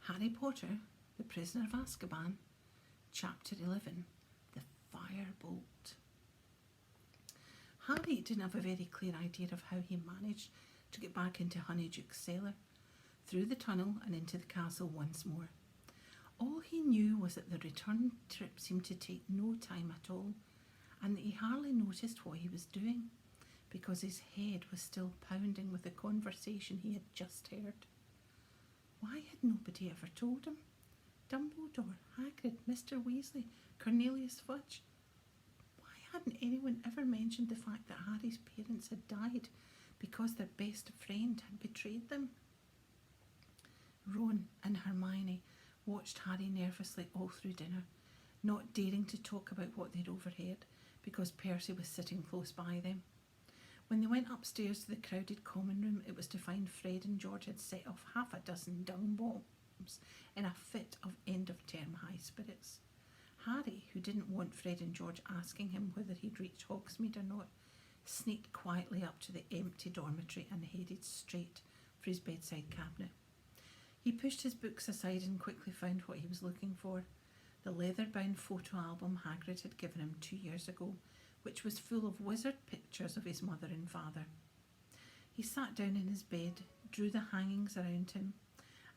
Harry Potter, the Prisoner of Azkaban, Chapter 11, The Firebolt. Harry didn't have a very clear idea of how he managed to get back into Honeyduke's cellar, through the tunnel and into the castle once more. All he knew was that the return trip seemed to take no time at all, and that he hardly noticed what he was doing, because his head was still pounding with the conversation he had just heard. Why had nobody ever told him? Dumbledore, Hagrid, Mr. Weasley, Cornelius Fudge. Why hadn't anyone ever mentioned the fact that Harry's parents had died because their best friend had betrayed them? Ron and Hermione watched Harry nervously all through dinner, not daring to talk about what they'd overheard because Percy was sitting close by them. When they went upstairs to the crowded common room, it was to find Fred and George had set off half a dozen dung bombs in a fit of end-of-term high spirits. Harry, who didn't want Fred and George asking him whether he'd reached Hogsmeade or not, sneaked quietly up to the empty dormitory and headed straight for his bedside cabinet. He pushed his books aside and quickly found what he was looking for, the leather-bound photo album Hagrid had given him 2 years ago, which was full of wizard pictures of his mother and father. He sat down in his bed, drew the hangings around him,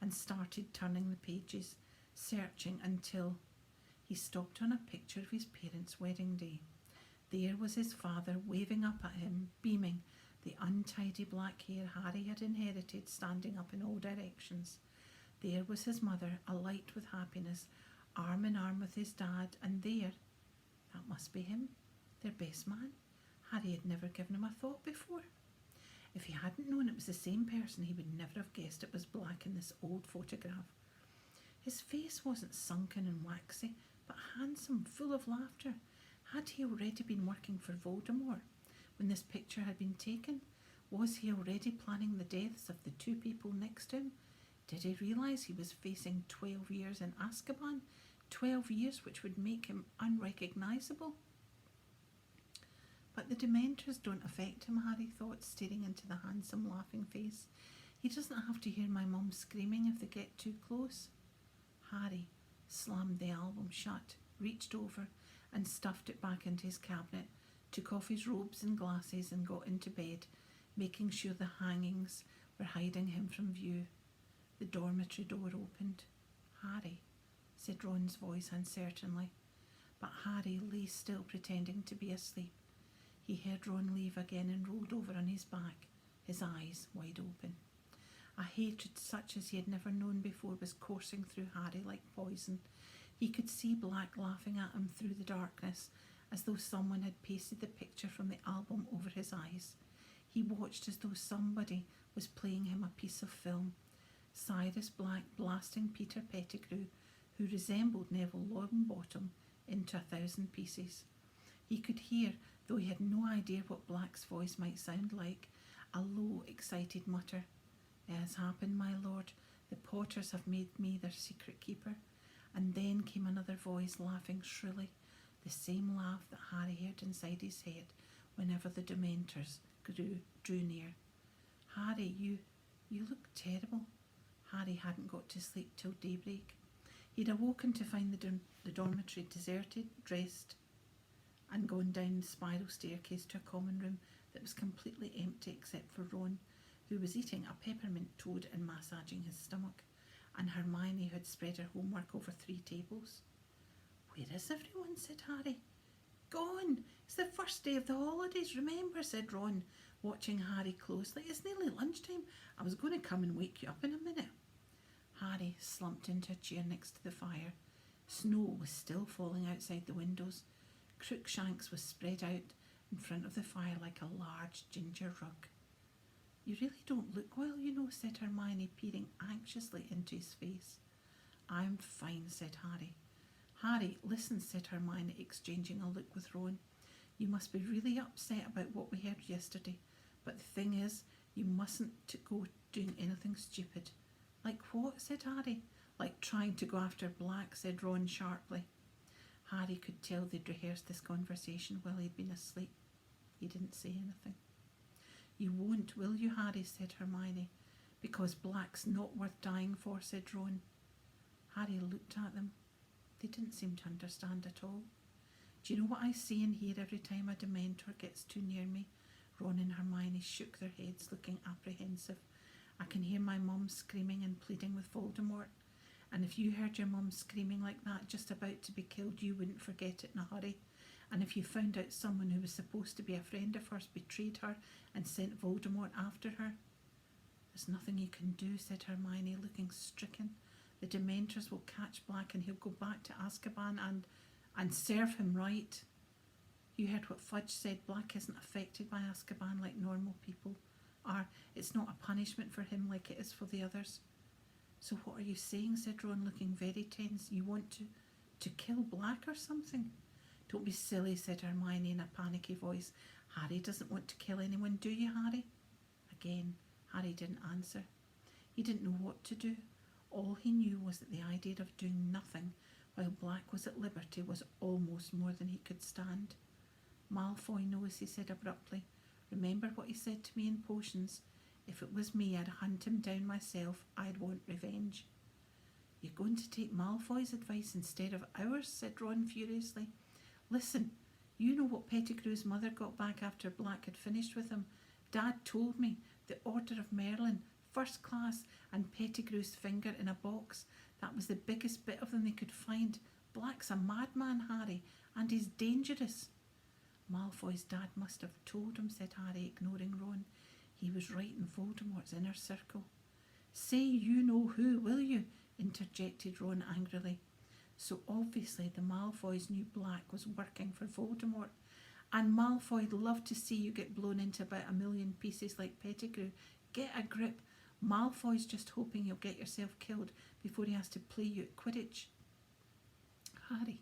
and started turning the pages, searching until he stopped on a picture of his parents' wedding day. There was his father waving up at him, beaming, the untidy black hair Harry had inherited standing up in all directions. There was his mother, alight with happiness, arm in arm with his dad, and there, that must be him, their best man. Harry had never given him a thought before. If he hadn't known it was the same person, he would never have guessed it was black in this old photograph. His face wasn't sunken and waxy, but handsome, full of laughter. Had he already been working for Voldemort when this picture had been taken? Was he already planning the deaths of the two people next to him? Did he realise he was facing 12 years in Azkaban? 12 years which would make him unrecognisable? But the Dementors don't affect him, Harry thought, staring into the handsome, laughing face. He doesn't have to hear my mum screaming if they get too close. Harry slammed the album shut, reached over and stuffed it back into his cabinet, took off his robes and glasses and got into bed, making sure the hangings were hiding him from view. The dormitory door opened. Harry, said Ron's voice uncertainly, but Harry lay still pretending to be asleep. He heard Ron leave again and rolled over on his back, his eyes wide open. A hatred such as he had never known before was coursing through Harry like poison. He could see Black laughing at him through the darkness, as though someone had pasted the picture from the album over his eyes. He watched as though somebody was playing him a piece of film. Sirius Black blasting Peter Pettigrew, who resembled Neville Longbottom, into 1,000 pieces. He could hear, though he had no idea what Black's voice might sound like, a low, excited mutter. "It has happened, my lord. The Potters have made me their secret keeper." And then came another voice laughing shrilly, the same laugh that Harry heard inside his head whenever the Dementors drew near. "Harry, you look terrible." Harry hadn't got to sleep till daybreak. He'd awoken to find the dormitory deserted, dressed, and gone down the spiral staircase to a common room that was completely empty except for Ron, who was eating a peppermint toad and massaging his stomach, and Hermione, who had spread her homework over 3 tables. "Where is everyone?" said Harry. "Gone! It's the first day of the holidays, remember," said Ron, watching Harry closely. "It's nearly lunchtime. I was going to come and wake you up in a minute." Harry slumped into a chair next to the fire. Snow was still falling outside the windows. Crookshanks was spread out in front of the fire like a large ginger rug. "You really don't look well, you know," said Hermione, peering anxiously into his face. "I'm fine," said Harry. "Harry, listen," said Hermione, exchanging a look with Ron. "You must be really upset about what we heard yesterday, but the thing is, you mustn't go doing anything stupid." "Like what?" said Harry. "Like trying to go after Black," said Ron sharply. Harry could tell they'd rehearsed this conversation while he'd been asleep. He didn't say anything. "You won't, will you, Harry?" said Hermione. "Because Black's not worth dying for," said Ron. Harry looked at them. They didn't seem to understand at all. Do you know what I see and hear every time a Dementor gets too near me? Ron and Hermione shook their heads, looking apprehensive. I can hear my mum screaming and pleading with Voldemort. And if you heard your mum screaming like that, just about to be killed, you wouldn't forget it in a hurry. And if you found out someone who was supposed to be a friend of hers betrayed her and sent Voldemort after her, there's nothing you can do, said Hermione, looking stricken. The Dementors will catch Black and he'll go back to Azkaban and serve him right. You heard what Fudge said. Black isn't affected by Azkaban like normal people are. It's not a punishment for him like it is for the others. So what are you saying, said Ron, looking very tense. You want to kill Black or something? Don't be silly, said Hermione in a panicky voice. Harry doesn't want to kill anyone, do you, Harry? Again, Harry didn't answer. He didn't know what to do. All he knew was that the idea of doing nothing while Black was at liberty was almost more than he could stand. Malfoy knows, he said abruptly. Remember what he said to me in potions. If it was me, I'd hunt him down myself. I'd want revenge. You're going to take Malfoy's advice instead of ours, said Ron furiously. Listen, you know what Pettigrew's mother got back after Black had finished with him. Dad told me. The Order of Merlin, first class, and Pettigrew's finger in a box. That was the biggest bit of them they could find. Black's a madman, Harry, and he's dangerous. Malfoy's dad must have told him, said Harry, ignoring Ron. He was right in Voldemort's inner circle. Say you know who, will you? Interjected Ron angrily. So obviously the Malfoys knew Black was working for Voldemort. And Malfoy'd love to see you get blown into about 1,000,000 pieces like Pettigrew. Get a grip. Malfoy's just hoping you'll get yourself killed before he has to play you at Quidditch. Harry,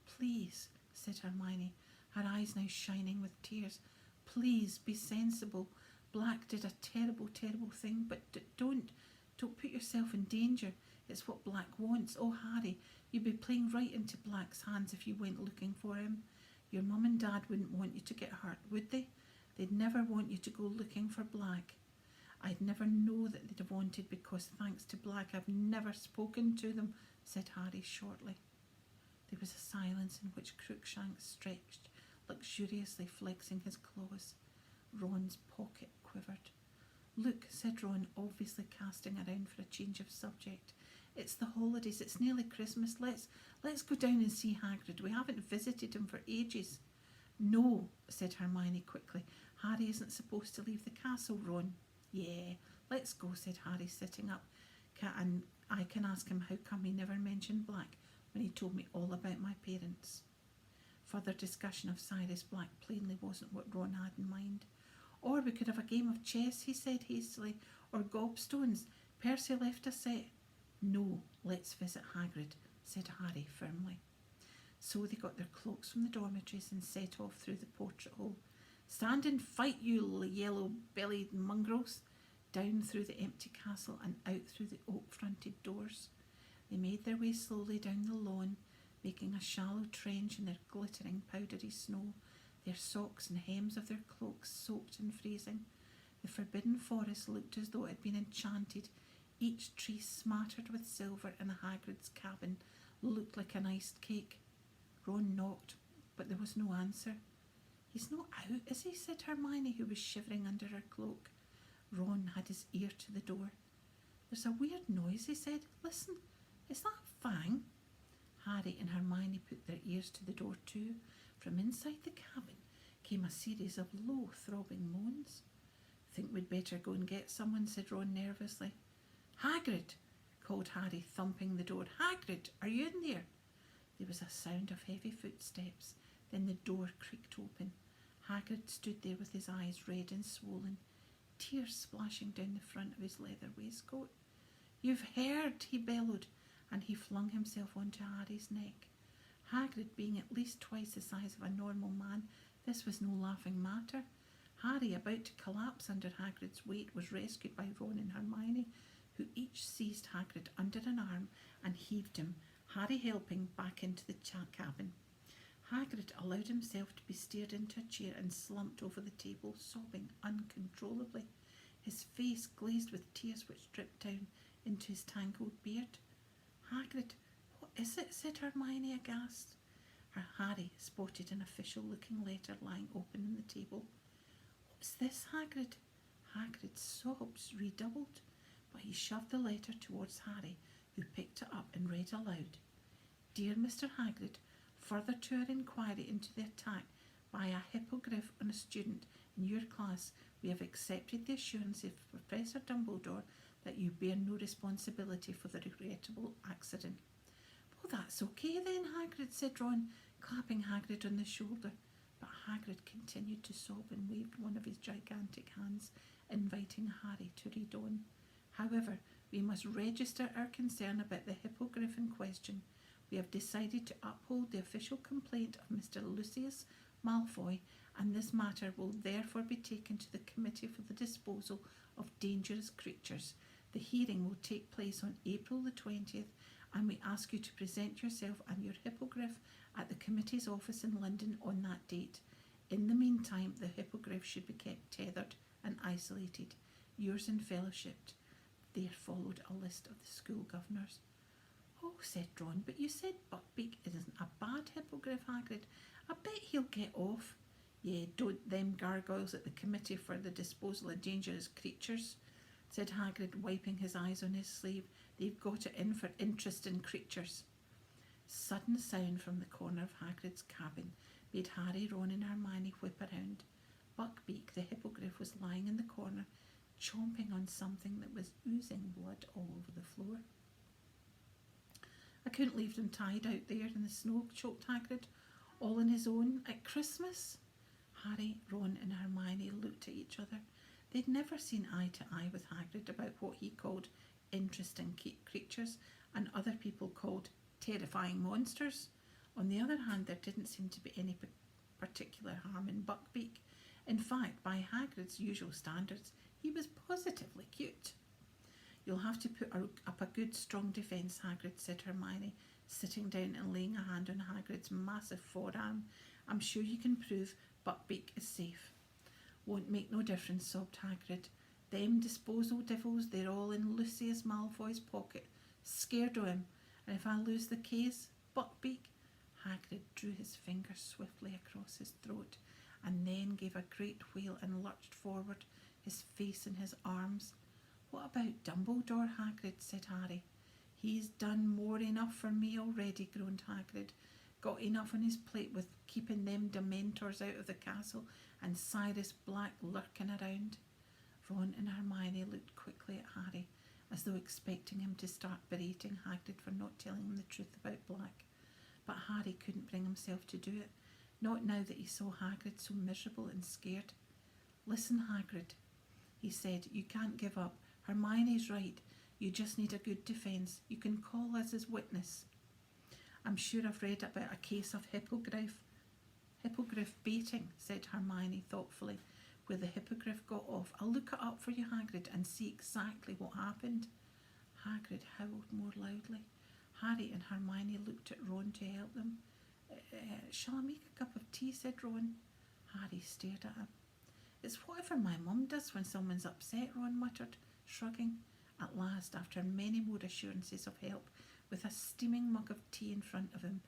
please, said Hermione, her eyes now shining with tears. Please be sensible. Black did a terrible, terrible thing, but don't put yourself in danger. It's what Black wants. Oh, Harry, you'd be playing right into Black's hands if you went looking for him. Your mum and dad wouldn't want you to get hurt, would they? They'd never want you to go looking for Black. I'd never know that they'd have wanted because thanks to Black I've never spoken to them, said Harry shortly. There was a silence in which Crookshanks stretched, luxuriously flexing his claws. Ron's pocket quivered. Look, said Ron, obviously casting around for a change of subject. It's the holidays, it's nearly Christmas. Let's go down and see Hagrid. We haven't visited him for ages. No, said Hermione quickly. Harry isn't supposed to leave the castle, Ron. Yeah, let's go, said Harry, sitting up. And I can ask him how come he never mentioned Black when he told me all about my parents. Further discussion of Sirius Black plainly wasn't what Ron had in mind. Or we could have a game of chess, he said hastily, or gobstones. Percy left a set. No, let's visit Hagrid, said Harry firmly. So they got their cloaks from the dormitories and set off through the portrait hole. Stand and fight, you yellow-bellied mongrels! Down through the empty castle and out through the oak-fronted doors. They made their way slowly down the lawn, making a shallow trench in their glittering powdery snow, their socks and hems of their cloaks soaked and freezing. The forbidden forest looked as though it had been enchanted. Each tree smattered with silver, and Hagrid's cabin looked like an iced cake. Ron knocked, but there was no answer. He's not out, is he? Said Hermione, who was shivering under her cloak. Ron had his ear to the door. There's a weird noise, he said. Listen, is that Fang? Harry and Hermione put their ears to the door too. From inside the cabin came a series of low, throbbing moans. Think we'd better go and get someone, said Ron nervously. Hagrid, called Harry, thumping the door. Hagrid, are you in there? There was a sound of heavy footsteps. Then the door creaked open. Hagrid stood there with his eyes red and swollen, tears splashing down the front of his leather waistcoat. You've heard, he bellowed, and he flung himself onto Harry's neck. Hagrid being at least twice the size of a normal man, this was no laughing matter. Harry, about to collapse under Hagrid's weight, was rescued by Ron and Hermione, who each seized Hagrid under an arm and heaved him, Harry helping, back into the cabin. Hagrid allowed himself to be steered into a chair and slumped over the table, sobbing uncontrollably, his face glazed with tears which dripped down into his tangled beard. Hagrid, what is it? Said Hermione aghast. Harry spotted an official-looking letter lying open on the table. What's this, Hagrid? Hagrid's sobs redoubled, but he shoved the letter towards Harry, who picked it up and read aloud. Dear Mr. Hagrid, further to our inquiry into the attack by a hippogriff on a student in your class, we have accepted the assurance of Professor Dumbledore that you bear no responsibility for the regrettable accident. Well, that's okay then, Hagrid, said Ron, clapping Hagrid on the shoulder. But Hagrid continued to sob and waved one of his gigantic hands, inviting Harry to read on. However, we must register our concern about the hippogriff in question. We have decided to uphold the official complaint of Mr. Lucius Malfoy, and this matter will therefore be taken to the Committee for the Disposal of Dangerous Creatures. The hearing will take place on April the 20th, and we ask you to present yourself and your hippogriff at the committee's office in London on that date. In the meantime, the hippogriff should be kept tethered and isolated. Yours in fellowship. There followed a list of the school governors. Oh, said Ron, but you said Buckbeak isn't a bad hippogriff, Hagrid. I bet he'll get off. Yeah, don't them gargoyles at the Committee for the Disposal of Dangerous Creatures, said Hagrid, wiping his eyes on his sleeve. They've got it in for interesting creatures. Sudden sound from the corner of Hagrid's cabin made Harry, Ron and Hermione whip around. Buckbeak, the hippogriff, was lying in the corner, chomping on something that was oozing blood all over the floor. I couldn't leave them tied out there in the snow, choked Hagrid, all on his own at Christmas. Harry, Ron and Hermione looked at each other. They'd never seen eye to eye with Hagrid about what he called interesting creatures and other people called terrifying monsters. On the other hand, there didn't seem to be any particular harm in Buckbeak. In fact, by Hagrid's usual standards, he was positively cute. You'll have to put up a good strong defence, Hagrid, said Hermione, sitting down and laying a hand on Hagrid's massive forearm. I'm sure you can prove Buckbeak is safe. Won't make no difference, sobbed Hagrid. Them disposal devils, they're all in Lucius Malfoy's pocket. Scared of him. And if I lose the case, Buckbeak... Hagrid drew his finger swiftly across his throat and then gave a great whale and lurched forward, his face in his arms. What about Dumbledore, Hagrid, said Harry. He's done more enough for me already, groaned Hagrid. Got enough on his plate with keeping them Dementors out of the castle and Sirius Black lurking around. Ron and Hermione looked quickly at Harry, as though expecting him to start berating Hagrid for not telling him the truth about Black. But Harry couldn't bring himself to do it, not now that he saw Hagrid so miserable and scared. Listen, Hagrid, he said, you can't give up. Hermione's right. You just need a good defence. You can call us as witness. I'm sure I've read about a case of hippogriff baiting, said Hermione thoughtfully, where the hippogriff got off. I'll look it up for you, Hagrid, and see exactly what happened. Hagrid howled more loudly. Harry and Hermione looked at Ron to help them. Shall I make a cup of tea, said Ron. Harry stared at him. It's whatever my mum does when someone's upset, Ron muttered, shrugging. At last, after many more assurances of help, with a steaming mug of tea in front of him,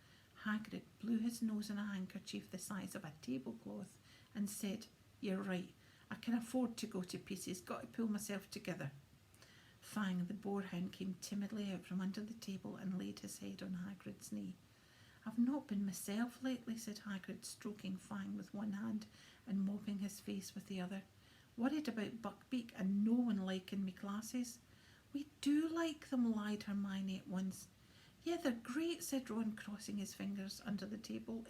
Hagrid blew his nose in a handkerchief the size of a tablecloth and said, You're right, I can afford to go to pieces, got to pull myself together. Fang, the boarhound, came timidly out from under the table and laid his head on Hagrid's knee. I've not been myself lately, said Hagrid, stroking Fang with one hand and mopping his face with the other. Worried about Buckbeak and no one liking me classes. We do like them, lied Hermione at once. Yeah, they're great, said Ron, crossing his fingers under the table.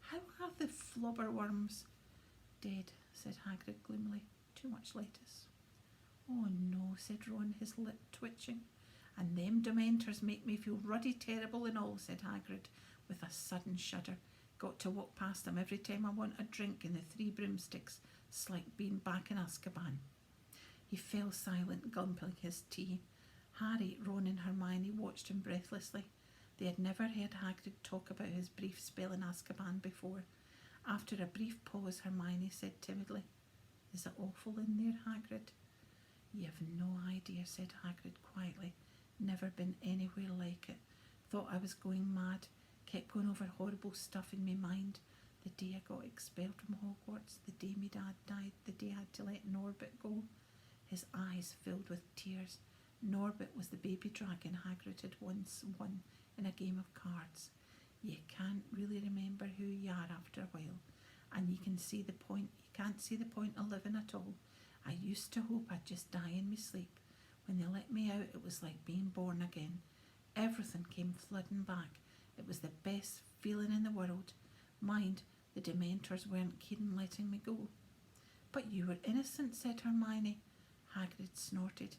How are the flubberworms? Dead, said Hagrid gloomily. Too much lettuce. Oh no, said Ron, his lip twitching. And them Dementors make me feel ruddy terrible and all, said Hagrid, with a sudden shudder. Got to walk past them every time I want a drink in the Three Broomsticks. It's like being back in Azkaban. He fell silent, gulping his tea. Harry, Ron and Hermione watched him breathlessly. They had never heard Hagrid talk about his brief spell in Azkaban before. After a brief pause, Hermione said timidly, Is it awful in there, Hagrid? You have no idea, said Hagrid quietly. Never been anywhere like it. Thought I was going mad. Kept going over horrible stuff in my mind. The day I got expelled from Hogwarts, the day my dad died, the day I had to let Norbert go. His eyes filled with tears. Norbert was the baby dragon Hagrid had once won in a game of cards. You can't really remember who you are after a while, and you can't see the point of living at all. I used to hope I'd just die in my sleep. When they let me out, it was like being born again. Everything came flooding back. It was the best feeling in the world. Mind, the Dementors weren't keen on letting me go. But you were innocent, said Hermione. Hagrid snorted.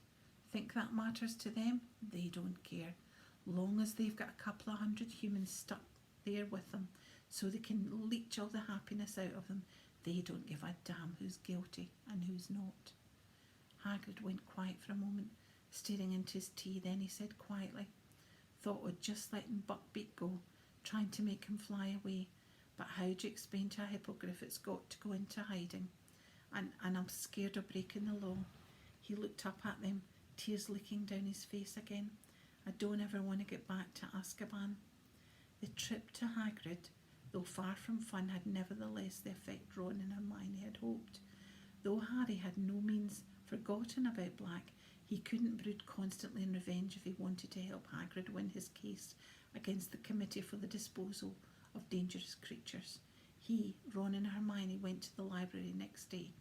Think that matters to them? They don't care. Long as they've got a couple of hundred humans stuck there with them, so they can leech all the happiness out of them, they don't give a damn who's guilty and who's not. Hagrid went quiet for a moment, staring into his tea. Then he said quietly, thought of just letting Buckbeak go, trying to make him fly away. But how do you explain to a hippogriff it's got to go into hiding? And I'm scared of breaking the law. He looked up at them, tears leaking down his face again. I don't ever want to get back to Azkaban. The trip to Hagrid, though far from fun, had nevertheless the effect Ron and Hermione had hoped. Though Harry had no means forgotten about Black, he couldn't brood constantly in revenge if he wanted to help Hagrid win his case against the Committee for the Disposal of Dangerous Creatures. He, Ron and Hermione went to the library next day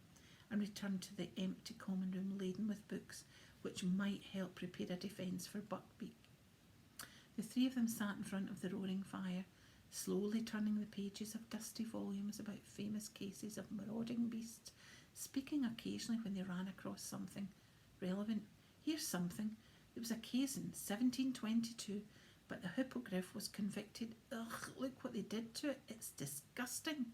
and returned to the empty common room laden with books which might help prepare a defence for Buckbeak. The three of them sat in front of the roaring fire, slowly turning the pages of dusty volumes about famous cases of marauding beasts, speaking occasionally when they ran across something relevant. Here's something. There was a case in 1722, but the hippogriff was convicted. Ugh, look what they did to it. It's disgusting.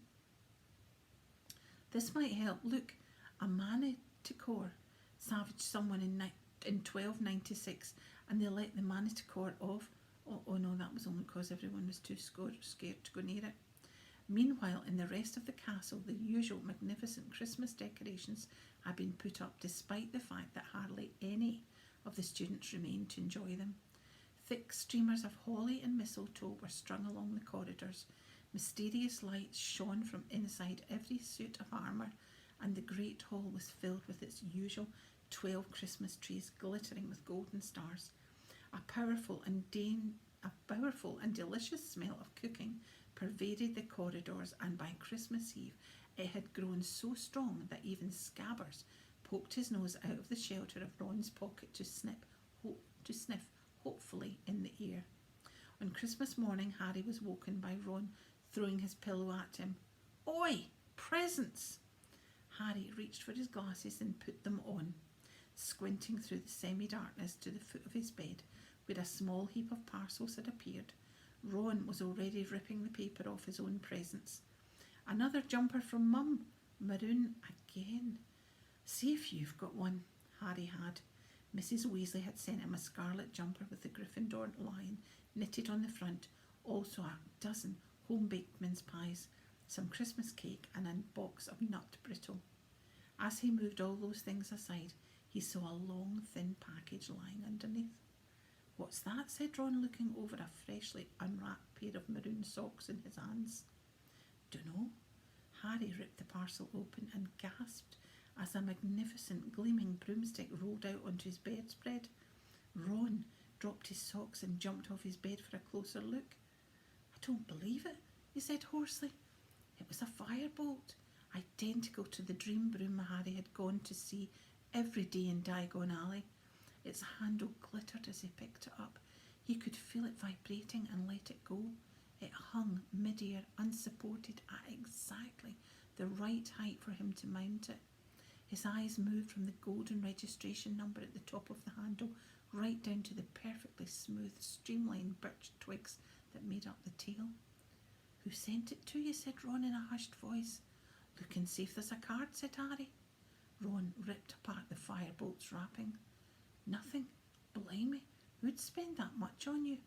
This might help. Look, a Manticore savaged someone in 1296, and they let the Manticore off. Oh no, that was only because everyone was too scared to go near it. Meanwhile, in the rest of the castle, the usual magnificent Christmas decorations had been put up, despite the fact that hardly any of the students remained to enjoy them. Thick streamers of holly and mistletoe were strung along the corridors. Mysterious lights shone from inside every suit of armour, and the great hall was filled with its usual 12 Christmas trees glittering with golden stars. A powerful and delicious smell of cooking pervaded the corridors, and by Christmas Eve it had grown so strong that even Scabbers poked his nose out of the shelter of Ron's pocket to sniff hopefully in the air. On Christmas morning, Harry was woken by Ron throwing his pillow at him. Oi! Presents! Harry reached for his glasses and put them on, squinting through the semi-darkness to the foot of his bed, where a small heap of parcels had appeared. Ron was already ripping the paper off his own presents. Another jumper from Mum. Maroon again. See if you've got one. Harry had. Mrs. Weasley had sent him a scarlet jumper with the Gryffindor lion knitted on the front, also a dozen home-baked mince pies, some Christmas cake, and a box of nut brittle. As he moved all those things aside, he saw a long, thin package lying underneath. What's that? Said Ron, looking over a freshly unwrapped pair of maroon socks in his hands. Dunno. Harry ripped the parcel open and gasped as a magnificent gleaming broomstick rolled out onto his bedspread. Ron dropped his socks and jumped off his bed for a closer look. I don't believe it, he said hoarsely. It was a firebolt, identical to the dream broom Harry had gone to see every day in Diagon Alley. Its handle glittered as he picked it up. He could feel it vibrating and let it go. It hung mid-air, unsupported, at exactly the right height for him to mount it. His eyes moved from the golden registration number at the top of the handle right down to the perfectly smooth, streamlined birch twigs that made up the tail. Who sent it to you? Said Ron in a hushed voice. Look and see if there's a card, said Harry. Ron ripped apart the firebolt's wrapping. Nothing. Blimey, who'd spend that much on you?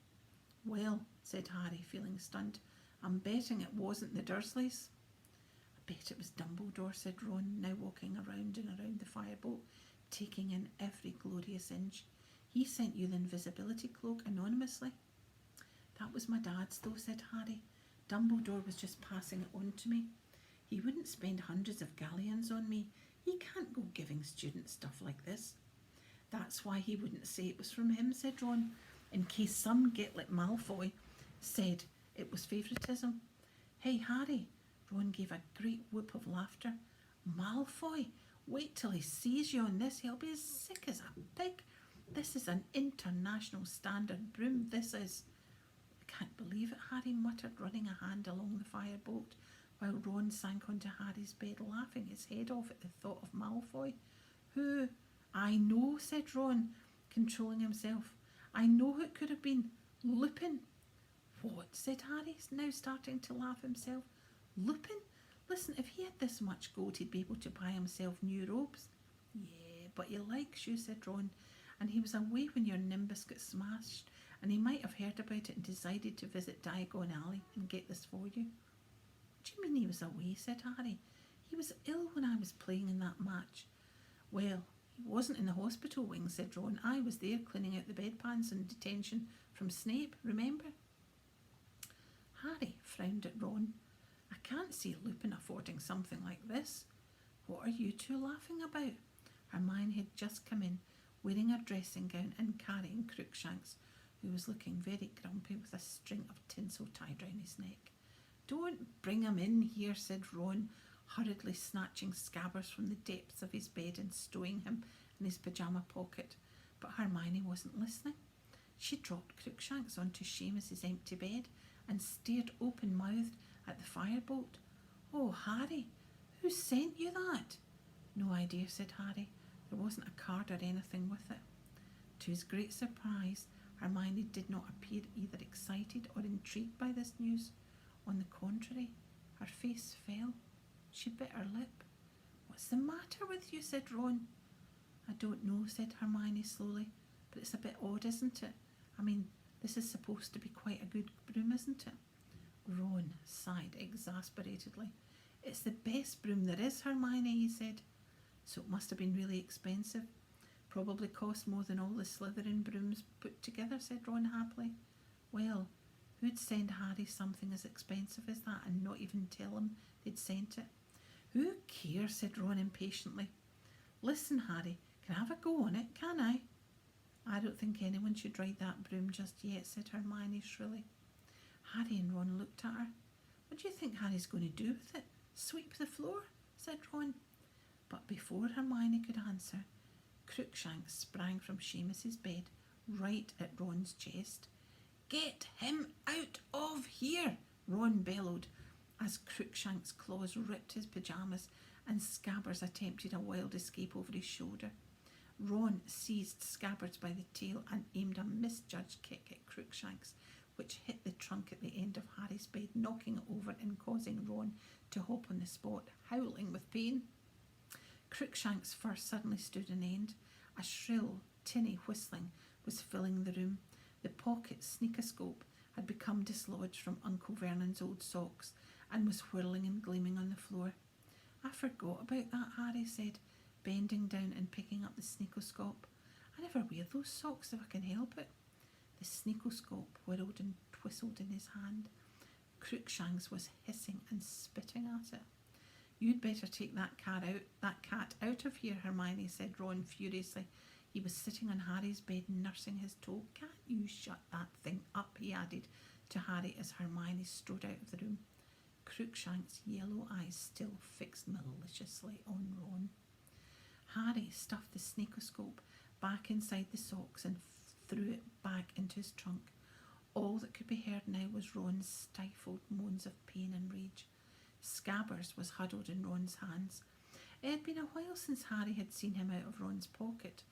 Well, said Harry, feeling stunned, I'm betting it wasn't the Dursleys. I bet it was Dumbledore, said Ron, now walking around and around the firebolt, taking in every glorious inch. He sent you the invisibility cloak anonymously. That was my dad's though, said Harry. Dumbledore was just passing it on to me. He wouldn't spend hundreds of galleons on me. He can't go giving students stuff like this. That's why he wouldn't say it was from him, said Ron, in case some git like Malfoy said it was favouritism. Hey, Harry, Ron gave a great whoop of laughter. Malfoy? Wait till he sees you on this. He'll be as sick as a pig. This is an international standard broom, this is. I can't believe it, Harry muttered, running a hand along the firebolt, while Ron sank onto Harry's bed, laughing his head off at the thought of Malfoy. Who? I know, said Ron, controlling himself. I know who it could have been. Lupin. What? Said Harry, now starting to laugh himself. Lupin? Listen, if he had this much gold, he'd be able to buy himself new robes. Yeah, but he likes you, said Ron, and he was away when your Nimbus got smashed, and he might have heard about it and decided to visit Diagon Alley and get this for you. What do you mean he was away, said Harry. He was ill when I was playing in that match. Well, he wasn't in the hospital wing, said Ron. I was there cleaning out the bedpans in detention from Snape, remember? Harry frowned at Ron. I can't see Lupin affording something like this. What are you two laughing about? Hermione had just come in, wearing a dressing gown and carrying Crookshanks, who was looking very grumpy with a string of tinsel tied round his neck. Don't bring him in here, said Ron, hurriedly snatching Scabbers from the depths of his bed and stowing him in his pyjama pocket. But Hermione wasn't listening. She dropped Crookshanks onto Seamus's empty bed and stared open-mouthed at the firebolt. Oh, Harry, who sent you that? No idea, said Harry. There wasn't a card or anything with it. To his great surprise, Hermione did not appear either excited or intrigued by this news. On the contrary, her face fell. She bit her lip. What's the matter with you? Said Ron. I don't know, said Hermione slowly, but it's a bit odd, isn't it? I mean, this is supposed to be quite a good broom, isn't it? Ron sighed exasperatedly. It's the best broom there is, Hermione, he said. So it must have been really expensive. Probably cost more than all the Slytherin brooms put together, said Ron happily. Well, who'd send Harry something as expensive as that and not even tell him they'd sent it? Who cares, said Ron impatiently. Listen, Harry, can I have a go on it, can I? I don't think anyone should ride that broom just yet, said Hermione shrilly. Harry and Ron looked at her. What do you think Harry's going to do with it? Sweep the floor? Said Ron. But before Hermione could answer, Crookshanks sprang from Seamus's bed right at Ron's chest. Get him out of here, Ron bellowed, as Crookshanks' claws ripped his pyjamas and Scabbers attempted a wild escape over his shoulder. Ron seized Scabbers by the tail and aimed a misjudged kick at Crookshanks, which hit the trunk at the end of Harry's bed, knocking it over and causing Ron to hop on the spot, howling with pain. Crookshanks' fur suddenly stood an end. A shrill, tinny whistling was filling the room. The pocket sneakoscope had become dislodged from Uncle Vernon's old socks and was whirling and gleaming on the floor. I forgot about that, Harry said, bending down and picking up the sneakoscope. I never wear those socks if I can help it. The sneakoscope whirled and whistled in his hand. Crookshanks was hissing and spitting at it. You'd better take that cat out of here, Hermione said, Ron furiously. He was sitting on Harry's bed nursing his toe. Can't you shut that thing up, he added to Harry as Hermione strode out of the room. Crookshanks' yellow eyes still fixed maliciously on Ron. Harry stuffed the sneakoscope back inside the socks and threw it back into his trunk. All that could be heard now was Ron's stifled moans of pain and rage. Scabbers was huddled in Ron's hands. It had been a while since Harry had seen him out of Ron's pocket,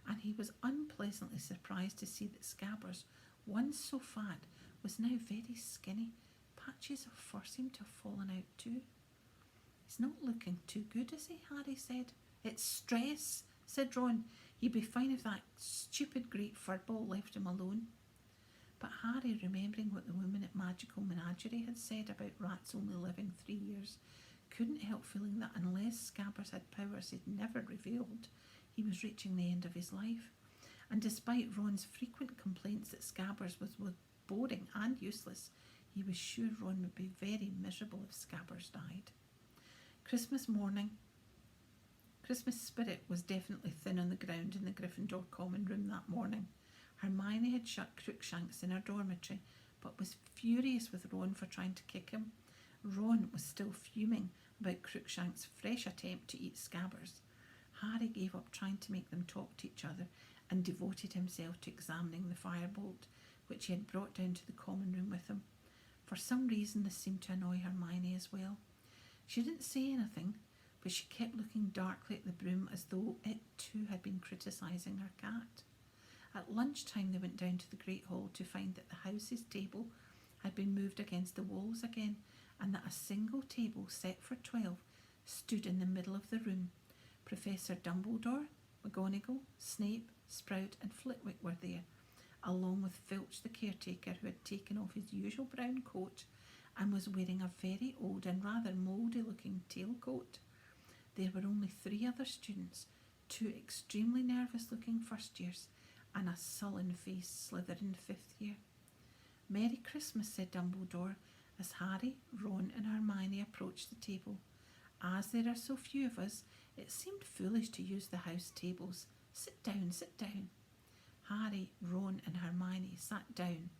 and he was unpleasantly surprised to see that Scabbers, once so fat, was now very skinny. Patches of fur seemed to have fallen out too. He's not looking too good, is he? Harry said. It's stress, said Ron. He'd be fine if that stupid great Firebolt left him alone. But Harry, remembering what the woman at Magical Menagerie had said about rats only living 3 years, couldn't help feeling that unless Scabbers had powers he'd never revealed, he was reaching the end of his life. and despite Ron's frequent complaints that Scabbers was boring and useless, he was sure Ron would be very miserable if Scabbers died. Christmas morning. Christmas spirit was definitely thin on the ground in the Gryffindor common room that morning. Hermione had shut Crookshanks in her dormitory, but was furious with Ron for trying to kick him. Ron was still fuming about Crookshanks' fresh attempt to eat Scabbers. Harry gave up trying to make them talk to each other and devoted himself to examining the firebolt, which he had brought down to the common room with him. For some reason this seemed to annoy Hermione as well. She didn't say anything, but she kept looking darkly at the broom as though it too had been criticising her cat. At lunchtime they went down to the Great Hall to find that the house's table had been moved against the walls again, and that a single table set for 12 stood in the middle of the room. Professor Dumbledore, McGonagall, Snape, Sprout and Flitwick were there, along with Filch the caretaker, who had taken off his usual brown coat and was wearing a very old and rather mouldy looking tailcoat. There were only 3 other students, 2 extremely nervous looking first years and a sullen-faced Slytherin 5th year. "Merry Christmas," said Dumbledore, as Harry, Ron and Hermione approached the table. "As there are so few of us, it seemed foolish to use the house tables. Sit down, sit down." Harry, Ron and Hermione sat down,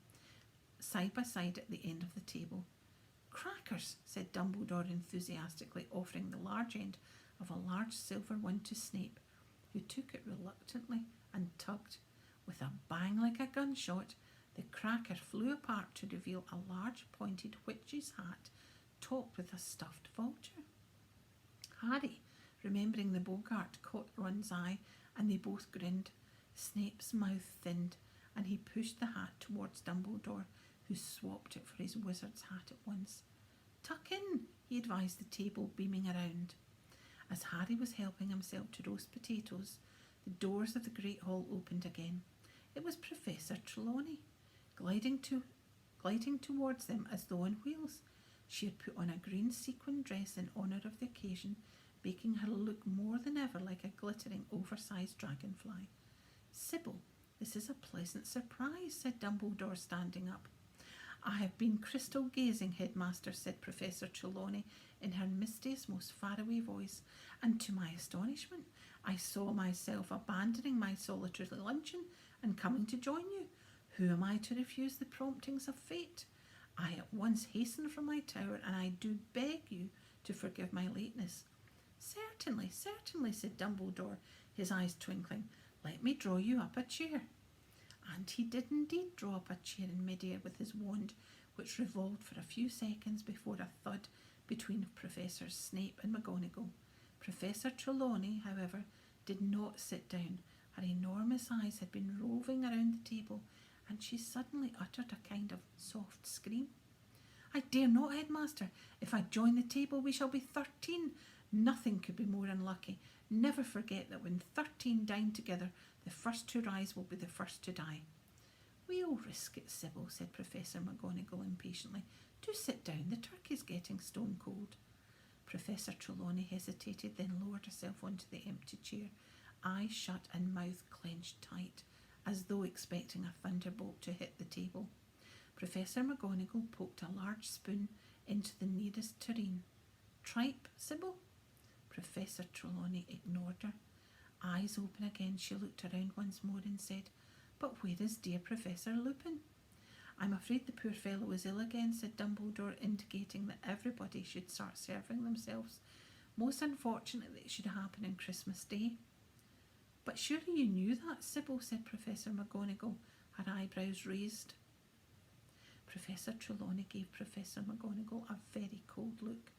side by side at the end of the table. "Crackers," said Dumbledore enthusiastically, offering the large end of a large silver one to Snape, who took it reluctantly and tugged. With a bang like a gunshot, the cracker flew apart to reveal a large pointed witch's hat topped with a stuffed vulture. Harry, remembering the Bogart, caught Ron's eye, and they both grinned. Snape's mouth thinned, and he pushed the hat towards Dumbledore, who swapped it for his wizard's hat at once. "Tuck in," he advised the table, beaming around. As Harry was helping himself to roast potatoes, the doors of the Great Hall opened again. It was Professor Trelawney, gliding towards them as though on wheels. She had put on a green sequin dress in honour of the occasion, making her look more than ever like a glittering, oversized dragonfly. "Sybil, this is a pleasant surprise," said Dumbledore, standing up. "I have been crystal gazing, Headmaster," said Professor Trelawney in her mistiest, most faraway voice, "and to my astonishment I saw myself abandoning my solitary luncheon and coming to join you. Who am I to refuse the promptings of fate? I at once hastened from my tower, and I do beg you to forgive my lateness." Certainly, said Dumbledore, his eyes twinkling. "Let me draw you up a chair." And he did indeed draw up a chair in mid-air with his wand, which revolved for a few seconds before a thud between Professors Snape and McGonagall. Professor Trelawney, however, did not sit down. Her enormous eyes had been roving around the table, and she suddenly uttered a kind of soft scream. "I dare not, Headmaster. If I join the table, we shall be 13. Nothing could be more unlucky. Never forget that when 13 dine together, the first to rise will be the first to die." "We'll risk it, Sybil," said Professor McGonagall impatiently. "Do sit down. The turkey's getting stone cold." Professor Trelawney hesitated, then lowered herself onto the empty chair, eyes shut and mouth clenched tight, as though expecting a thunderbolt to hit the table. Professor McGonagall poked a large spoon into the nearest tureen. "Tripe, Sybil?" Professor Trelawney ignored her. Eyes open again, she looked around once more and said, "But where is dear Professor Lupin?" "I'm afraid the poor fellow is ill again," said Dumbledore, indicating that everybody should start serving themselves. "Most unfortunate that it should happen on Christmas Day." "But surely you knew that, Sybil," said Professor McGonagall, her eyebrows raised. Professor Trelawney gave Professor McGonagall a very cold look.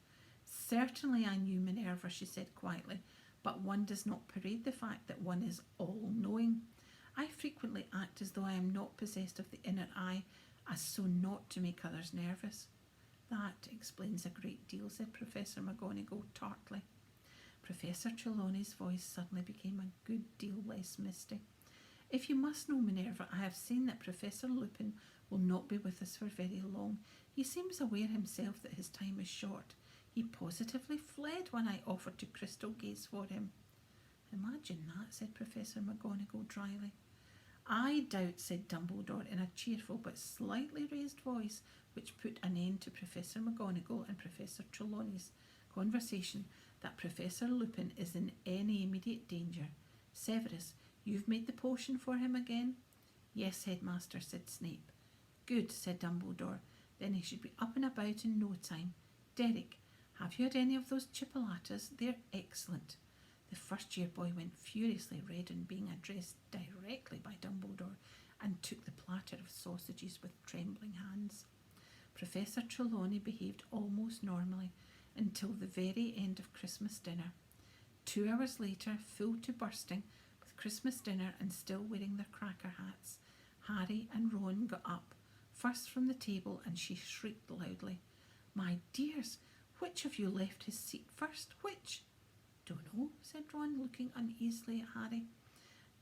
"Certainly I knew, Minerva," she said quietly, "but one does not parade the fact that one is all-knowing. I frequently act as though I am not possessed of the inner eye, as so not to make others nervous." "That explains a great deal," said Professor McGonagall tartly. Professor Trelawney's voice suddenly became a good deal less misty. "If you must know, Minerva, I have seen that Professor Lupin will not be with us for very long. He seems aware himself that his time is short. He positively fled when I offered to crystal gaze for him." "Imagine that," said Professor McGonagall dryly. I doubt, said Dumbledore in a cheerful but slightly raised voice, which put an end to Professor McGonagall and Professor Trelawney's conversation, that Professor Lupin is in any immediate danger. Severus, you've made the potion for him again? Yes, Headmaster, said Snape. Good, said Dumbledore. Then he should be up and about in no time. Derek, have you had any of those chipolatas? They're excellent. The first-year boy went furiously red on being addressed directly by Dumbledore and took the platter of sausages with trembling hands. Professor Trelawney behaved almost normally until the very end of Christmas dinner. 2 hours later, full to bursting, with Christmas dinner and still wearing their cracker hats, Harry and Ron got up, first from the table, and she shrieked loudly, My dears, which of you left his seat first? Which? Don't know, said Ron, looking uneasily at Harry.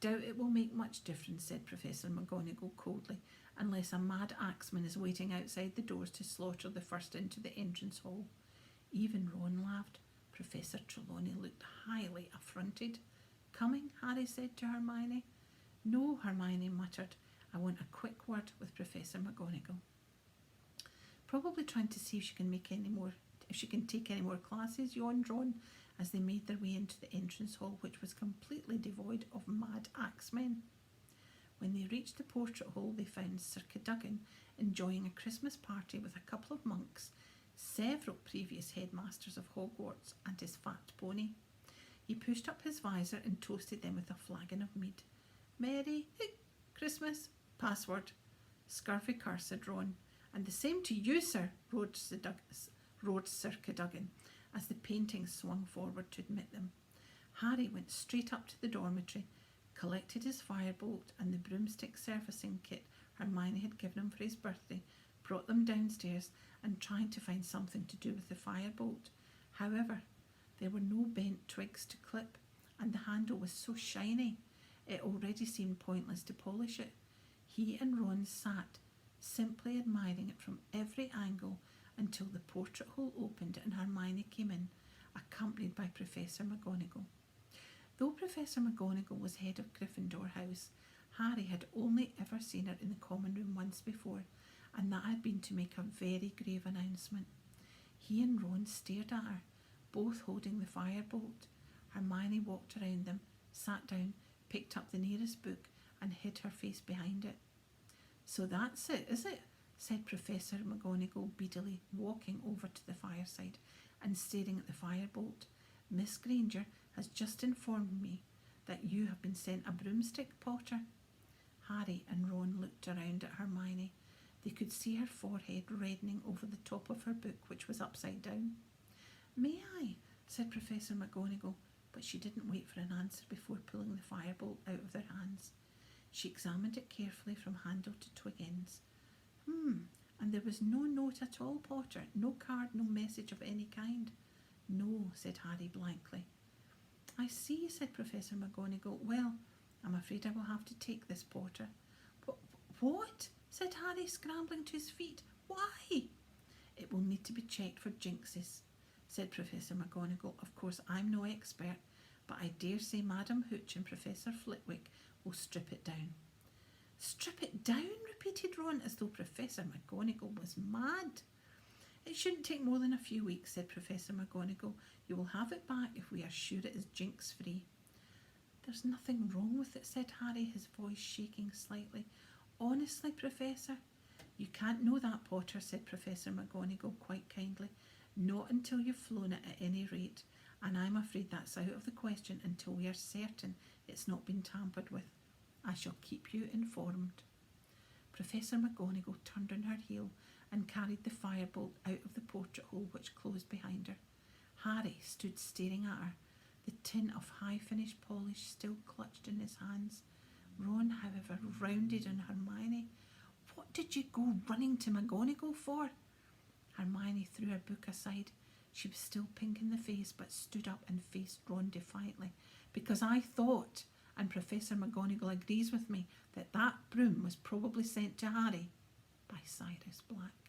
Doubt it will make much difference, said Professor McGonagall coldly, unless a mad axeman is waiting outside the doors to slaughter the first into the entrance hall. Even Ron laughed. Professor Trelawney looked highly affronted. Coming, Harry said to Hermione. No, Hermione muttered. I want a quick word with Professor McGonagall. Probably trying to see if she can take any more classes, yawned Ron, as they made their way into the entrance hall, which was completely devoid of mad axemen. When they reached the portrait hall, they found Sir Cadogan enjoying a Christmas party with a couple of monks, several previous headmasters of Hogwarts, and his fat pony. He pushed up his visor and toasted them with a flagon of mead. Merry Christmas, password. Scurvy curse, said Ron. And the same to you, sir, roared Sir Cadogan, as the paintings swung forward to admit them. Harry went straight up to the dormitory, collected his firebolt and the broomstick servicing kit Hermione had given him for his birthday, brought them downstairs, and tried to find something to do with the firebolt. However, there were no bent twigs to clip, and the handle was so shiny it already seemed pointless to polish it. He and Ron sat, simply admiring it from every angle, until the portrait hole opened and Hermione came in, accompanied by Professor McGonagall. Though Professor McGonagall was head of Gryffindor House, Harry had only ever seen her in the common room once before, and that had been to make a very grave announcement. He and Ron stared at her, both holding the firebolt. Hermione walked around them, sat down, picked up the nearest book, and hid her face behind it. So that's it, is it? Said Professor McGonagall beadily, walking over to the fireside and staring at the firebolt. Miss Granger has just informed me that you have been sent a broomstick, Potter. Harry and Ron looked around at Hermione. They could see her forehead reddening over the top of her book, which was upside down. May I? Said Professor McGonagall, but she didn't wait for an answer before pulling the firebolt out of their hands. She examined it carefully from handle to twig ends. And there was no note at all, Potter? No card, no message of any kind? No, said Harry blankly. I see, said Professor McGonagall. Well, I'm afraid I will have to take this, Potter. What? Said Harry, scrambling to his feet. Why? It will need to be checked for jinxes, said Professor McGonagall. Of course, I'm no expert, but I dare say Madam Hooch and Professor Flitwick will strip it down. Strip it down? Repeated Ron, as though Professor McGonagall was mad. It shouldn't take more than a few weeks, said Professor McGonagall. You will have it back if we are sure it is jinx-free. There's nothing wrong with it, said Harry, his voice shaking slightly. Honestly, Professor? You can't know that, Potter, said Professor McGonagall quite kindly. Not until you've flown it at any rate, and I'm afraid that's out of the question until we are certain it's not been tampered with. I shall keep you informed. Professor McGonagall turned on her heel and carried the firebolt out of the portrait hole, which closed behind her. Harry stood staring at her, the tin of high-finished polish still clutched in his hands. Ron, however, rounded on Hermione. What did you go running to McGonagall for? Hermione threw her book aside. She was still pink in the face, but stood up and faced Ron defiantly. Because I thought, and Professor McGonagall agrees with me, that broom was probably sent to Harry by Sirius Black.